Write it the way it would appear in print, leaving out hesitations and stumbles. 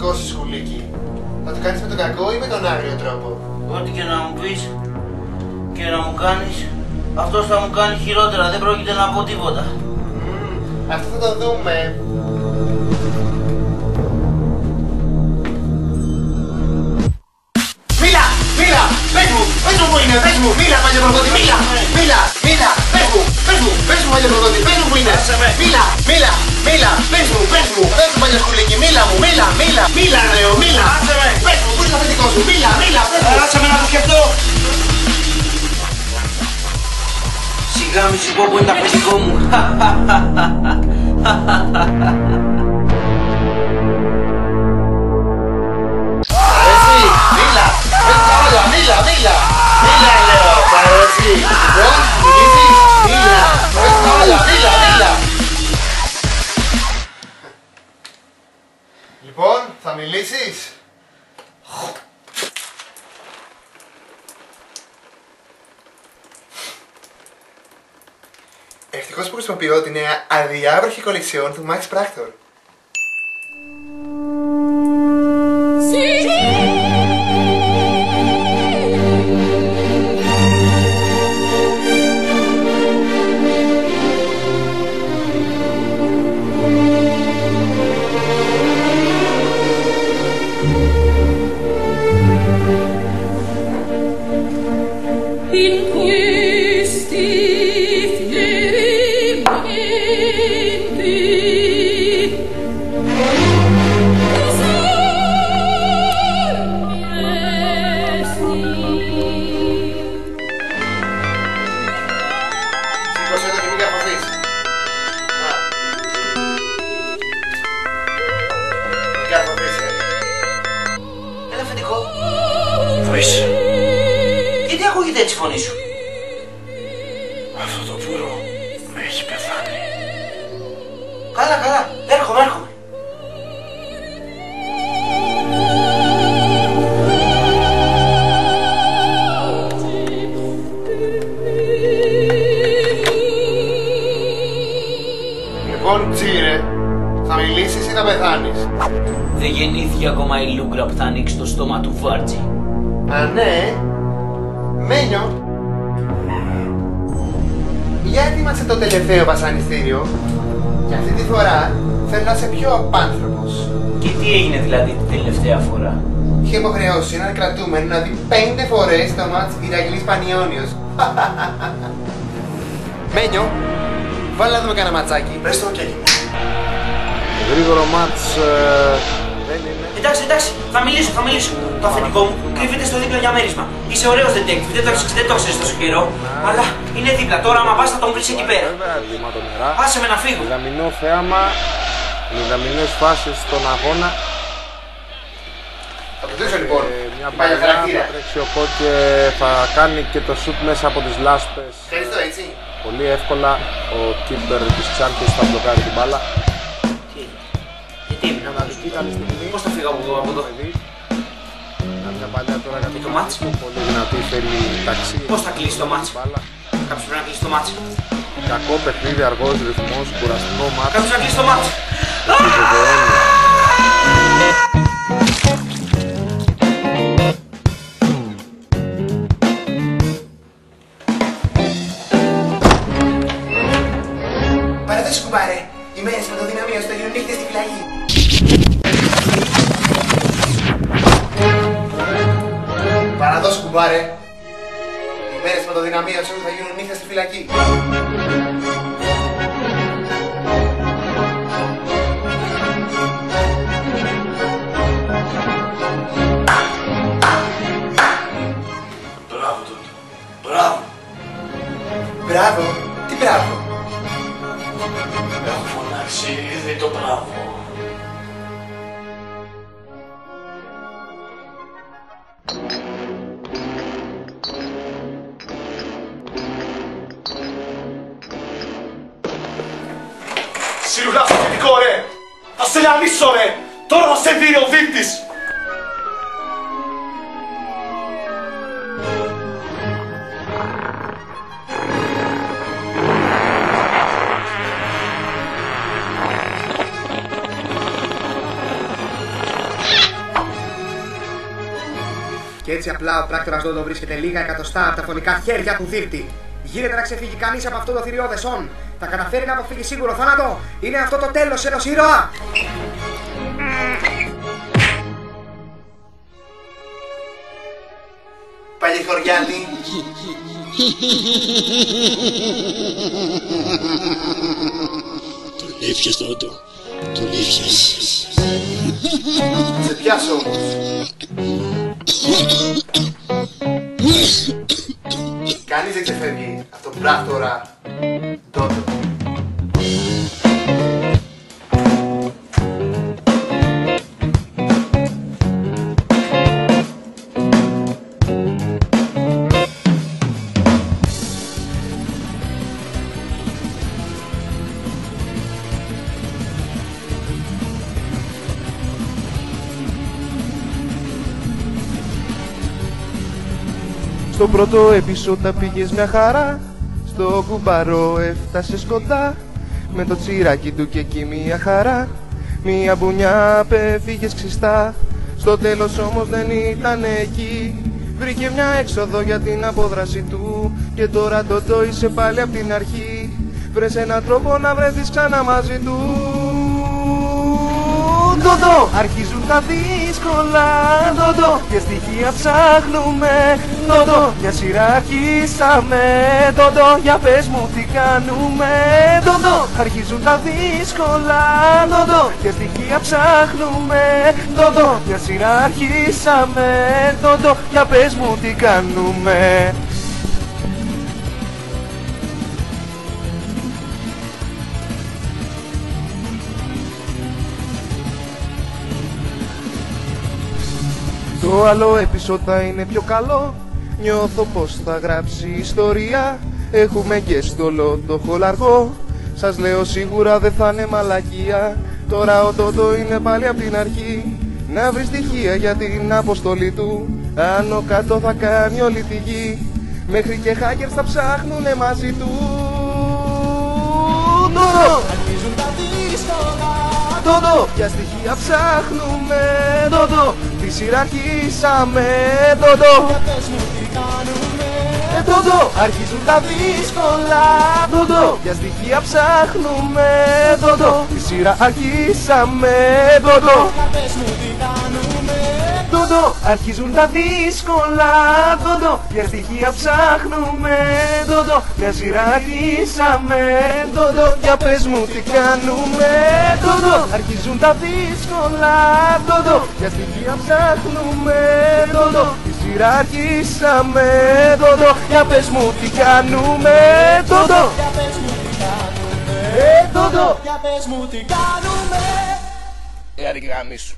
αφεντικό σου σκουλίκι. Θα το κάνεις με τον κακό ή με τον άγριο τρόπο? Ό,τι και να μου πεις και να μου κάνεις, αυτός θα μου κάνει χειρότερα, δεν πρόκειται να πω τίποτα. Αυτό θα το δούμε. Μίλα! Μίλα! Πες μου που είναι, πες μου! Μίλα, παλιοπροδότη, μίλα! Μίλα! Πες μου παλιοπροδότη, πες μου που είναι! Μίλα! Πες μου παλιό σκουλίκι, μίλα μου, μίλα ρεο, μίλα! Πες μου, πού είναι το αφεντικό σου, μίλα, πες μου! Άσε με να το σκεφτώ! Σιγά μη σου πω που είναι το αφεντικό μου. Εσύ, μίλα! Πες τα όλα, μίλα! Μίλα λέω, παρέτσι! Μιλήσεις, μίλα! Πες τα όλα, μίλα! Λοιπόν, θα μιλήσεις? Ευτυχώς που χρησιμοποιώ την νέα αδιάβροχη κολεξιόν του Max Practor. Έλα αφεντικό. Γιατί ακούγεται έτσι η φωνή σου? Αυτό το πουρό με έχει πεθάνει. Καλά, έρχομαι. Λοιπόν, Τσίρε, θα μιλήσεις ή θα πεθάνεις? Δεν γεννήθηκε ακόμα η Λούγκρα που θα ανοίξει το στόμα του Βάρτζη. Α, ναι. Μένιο. Για ετοίμασε το τελευταίο βασανιστήριο. Και αυτή τη φορά θέλω να είσαι πιο απάνθρωπος. Και τι έγινε δηλαδή την τελευταία φορά? Είχε υποχρεώσει έναν κρατούμενο να δει 5 φορές το μάτς Ηρακλής Πανιώνιος. Μένιο, βάλε να δούμε κανένα ματσάκι. Πες το και εκεί. Γρήγορο μάτς δεν είναι. Εντάξει, θα μιλήσω. Το αφεντικό μου κρύβεται στο δίπλα για μέρισμα. Είσαι ωραίος detective, δεν το ξέρεις τόσο καιρό. Αλλά είναι δίπλα, τώρα άμα πας θα τον βρεις εκεί πέρα. Βέβαια, λιματομερά. Άσε με να φύγω. Μηδαμινό θέαμα, μηδαμινές φάσεις στον αγώνα. Θα το δείξω λοιπόν. Μια την παλιά παλιοχαρακτήρα. θα τρέξει ο Κότ και θα κάνει και το σουτ μέσα από τις λάσπες. Ευχαριστώ, έτσι. Πολύ εύκολα ο keeper της Champions θα μπλοκάρει την μπάλα. Γιατί ήμουν Μοναδική καλή στιγμή. Πώς θα φύγω από εδώ? Μια παλιά τώρα για το μάτς. Πολύ δυνατή, θέλει ταξί. Πώς θα κλείσει το μάτς? Μπάλα. Κάποιος πρέπει να κλείσει το μάτς. Κακό παιχνίδι, αργός ρυθμός, κουραστικό μάτς. Κάποιος να κλείσει το μάτς. Παραδόση κουμπάρε. Οι μέρες με το δυναμείο στο γίνουν νύχτες στη φυλακή. Παραδόση κουμπάρε. Οι μέρες με το δυναμείο σου θα γίνουν νύχτες στη φυλακή. Μπράβο τότε. Μπράβο. Μπράβο. Τι μπράβο? Έχω φωνάξει ήδη το μπράβο. Σιρουλά αφεντικό ρε! Θα σε λιανίσω ρε! Τώρα θα σε δει ο δίκτυς! έτσι απλά ο πράκτορας Ντόντο βρίσκεται λίγα εκατοστά από τα φωνικά χέρια του δίρτη. Γίνεται να ξεφύγει κανείς από αυτό το θηριώδες όν. Θα καταφέρει να αποφύγει σίγουρο θάνατο. Είναι αυτό το τέλος ενός ήρωα. Παλιχωριάννη. Τον έφιας Ντόντο. Τον έφιας. Σε πιάσω όμως. Κανείς δεν ξεφεύγει από τον πράκτορα Ντόντο. Στο πρώτο επεισόδιο πήγες μια χαρά, στο κουμπαρό έφτασες κοντά, με το τσιράκι του και εκεί μια χαρά, μια μπουνιά πέφυγες ξιστά. Στο τέλος όμως δεν ήταν εκεί, βρήκε μια έξοδο για την απόδραση του, και τώρα Ντόντο είσαι πάλι απ' την αρχή. Βρες έναν τρόπο να βρεθείς ξανά μαζί του. Ντόντο, αρχίζουν τα δύσκολα. Ντόντο, για στοιχεία ψάχνουμε. Ντόντο, για σειρά αρχίσαμε. Ντόντο, για πες μου τι κάνουμε. Ντόντο, αρχίζουν τα δύσκολα. Ντόντο, για στοιχεία ψάχνουμε. Ντόντο, για σειρά αρχίσαμε. Ντόντο, για πες μου τι κάνουμε. Το άλλο επεισόδιο θα είναι πιο καλό. Νιώθω πως θα γράψει ιστορία. Έχουμε και στόλο το χολαργό. Σας λέω σίγουρα δεν θα είναι μαλακία. Τώρα ο Ντόντο είναι πάλι απ' την αρχή. Να βρει στοιχεία για την αποστολή του. Άνω κάτω θα κάνει όλη τη γη. Μέχρι και hackers θα ψάχνουνε μαζί του. Ντόντο, αρχίζουν τα δύσκολα. Ντόντο, για στοιχεία ψάχνουμε. Ντόντο, τη σειρά αρχίσαμε. Ντόντο, για πες μου τι κάνουμε. Ντόντο, αρχίζουν τα δύσκολα. Ντόντο, για στοιχεία ψάχνουμε. Ντόντο, τη σειρά αρχίσαμε. Ντόντο, για πες μου τι κάνουμε. Ντόντο, αρχίζουν τα δύσκολα. Ντόντο, για στοιχεία ψάχνουμε. Ντόντο, μια σειρά αρχίσαμε. Ντόντο, για πες μου τι κάνουμε. Ντόντο, αρχίζουν τα δύσκολα. Ντόντο, για στοιχεία ψάχνουμε. Ντόντο, τη σειρά αρχίσαμε. Ντόντο, για πες μου τι κάνουμε. Ντόντο, για πες μου τι κάνουμε. Ντόντο, για πες μου τι κάνουμε. Άντε και γαμίσου.